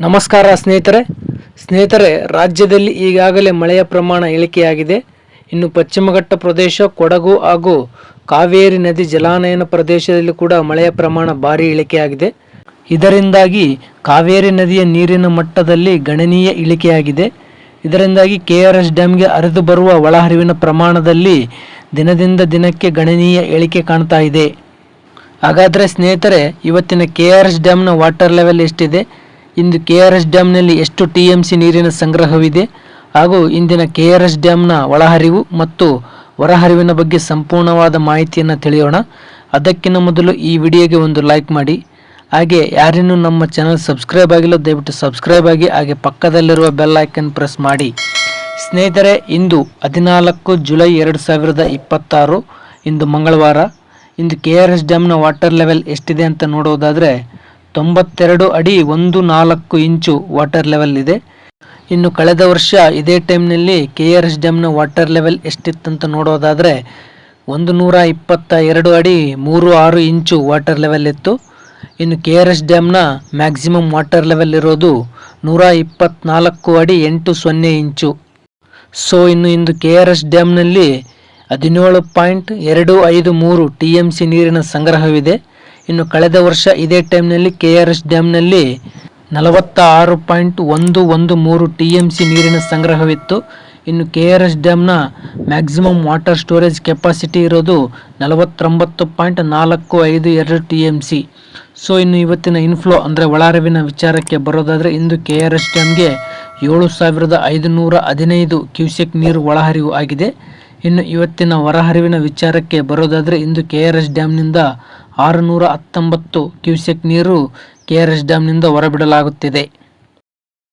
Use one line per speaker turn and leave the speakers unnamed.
ನಮಸ್ಕಾರ ಸ್ನೇಹಿತರೆ ರಾಜ್ಯದಲ್ಲಿ ಈಗಾಗಲೇ ಮಳೆಯ ಪ್ರಮಾಣ ಇಳಿಕೆಯಾಗಿದೆ. ಇನ್ನು ಪಶ್ಚಿಮಘಟ್ಟ ಪ್ರದೇಶ, ಕೊಡಗು ಹಾಗೂ ಕಾವೇರಿ ನದಿ ಜಲಾನಯನ ಪ್ರದೇಶದಲ್ಲಿ ಕೂಡ ಮಳೆಯ ಪ್ರಮಾಣ ಭಾರಿ ಇಳಿಕೆಯಾಗಿದೆ. ಇದರಿಂದಾಗಿ ಕಾವೇರಿ ನದಿಯ ನೀರಿನ ಮಟ್ಟದಲ್ಲಿ ಗಣನೀಯ ಇಳಿಕೆಯಾಗಿದೆ. ಇದರಿಂದಾಗಿ KRS ಡ್ಯಾಮ್ಗೆ ಹರಿದು ಬರುವ ಒಳಹರಿವಿನ ಪ್ರಮಾಣದಲ್ಲಿ ದಿನದಿಂದ ದಿನಕ್ಕೆ ಗಣನೀಯ ಇಳಿಕೆ ಕಾಣ್ತಾ ಇದೆ. ಹಾಗಾದರೆ ಸ್ನೇಹಿತರೆ, ಇವತ್ತಿನ KRS ಡ್ಯಾಮ್ನ ವಾಟರ್ ಲೆವೆಲ್ ಎಷ್ಟಿದೆ, ಇಂದು KRS ಡ್ಯಾಮ್ನಲ್ಲಿ ಎಷ್ಟು TMC ನೀರಿನ ಸಂಗ್ರಹವಿದೆ ಹಾಗೂ ಇಂದಿನ KRS ಡ್ಯಾಮ್ನ ಒಳಹರಿವು ಮತ್ತು ಹೊರಹರಿವಿನ ಬಗ್ಗೆ ಸಂಪೂರ್ಣವಾದ ಮಾಹಿತಿಯನ್ನು ತಿಳಿಯೋಣ. ಅದಕ್ಕಿಂತ ಮೊದಲು ಈ ವಿಡಿಯೋಗೆ ಒಂದು ಲೈಕ್ ಮಾಡಿ. ಹಾಗೆ ಯಾರಿನ್ನೂ ನಮ್ಮ ಚಾನಲ್ ಸಬ್ಸ್ಕ್ರೈಬ್ ಆಗಿಲ್ಲ ದಯವಿಟ್ಟು ಸಬ್ಸ್ಕ್ರೈಬ್ ಆಗಿ, ಹಾಗೆ ಪಕ್ಕದಲ್ಲಿರುವ ಬೆಲ್ ಐಕನ್ ಪ್ರೆಸ್ ಮಾಡಿ. ಸ್ನೇಹಿತರೆ, ಇಂದು 14 ಜುಲೈ 2026, ಇಂದು ಮಂಗಳವಾರ. ಇಂದು KRS ಡ್ಯಾಮ್ನ ವಾಟರ್ ಲೆವೆಲ್ ಎಷ್ಟಿದೆ ಅಂತ ನೋಡೋದಾದರೆ 92 ಅಡಿ 1.4 ಇಂಚು ವಾಟರ್ ಲೆವೆಲ್ ಇದೆ. ಇನ್ನು ಕಳೆದ ವರ್ಷ ಇದೇ ಟೈಮ್ನಲ್ಲಿ KRS ಡ್ಯಾಮ್ನ ವಾಟರ್ ಲೆವೆಲ್ ಎಷ್ಟಿತ್ತಂತ ನೋಡೋದಾದರೆ 122 ಅಡಿ 3.6 ಇಂಚು ವಾಟರ್ ಲೆವೆಲ್ ಇತ್ತು. ಇನ್ನು KRS ಡ್ಯಾಮ್ನ ಮ್ಯಾಕ್ಸಿಮಮ್ ವಾಟರ್ ಲೆವೆಲ್ ಇರೋದು 124 ಅಡಿ 80 ಇಂಚು. ಸೊ ಇಂದು KRS ಡ್ಯಾಮ್ನಲ್ಲಿ 17.253 TMC ನೀರಿನ ಸಂಗ್ರಹವಿದೆ. ಇನ್ನು ಕಳೆದ ವರ್ಷ ಇದೇ ಟೈಮ್ನಲ್ಲಿ KRS ಡ್ಯಾಮ್ನಲ್ಲಿ 46.113 TMC ನೀರಿನ ಸಂಗ್ರಹವಿತ್ತು. ಇನ್ನು KRS ಡ್ಯಾಮ್ನ ಮ್ಯಾಕ್ಸಿಮಮ್ ವಾಟರ್ ಸ್ಟೋರೇಜ್ ಕೆಪಾಸಿಟಿ ಇರೋದು 49.452 TMC. ಸೊ ಇನ್ನು ಇವತ್ತಿನ ಇನ್ಫ್ಲೋ ಅಂದರೆ ಒಳಹರಿವಿನ ವಿಚಾರಕ್ಕೆ ಬರೋದಾದರೆ ಇಂದು KRS ಡ್ಯಾಮ್ಗೆ 7515 ಕ್ಯೂಸೆಕ್ ನೀರು ಒಳಹರಿವು ಆಗಿದೆ. ಇನ್ನು ಇವತ್ತಿನ ಹೊರಹರಿವಿನ ವಿಚಾರಕ್ಕೆ ಬರೋದಾದರೆ ಇಂದು KRS ಡ್ಯಾಮ್ನಿಂದ 619 ಕ್ಯೂಸೆಕ್ ನೀರು KRS ಡ್ಯಾಮ್ನಿಂದ ಹೊರಬಿಡಲಾಗುತ್ತಿದೆ.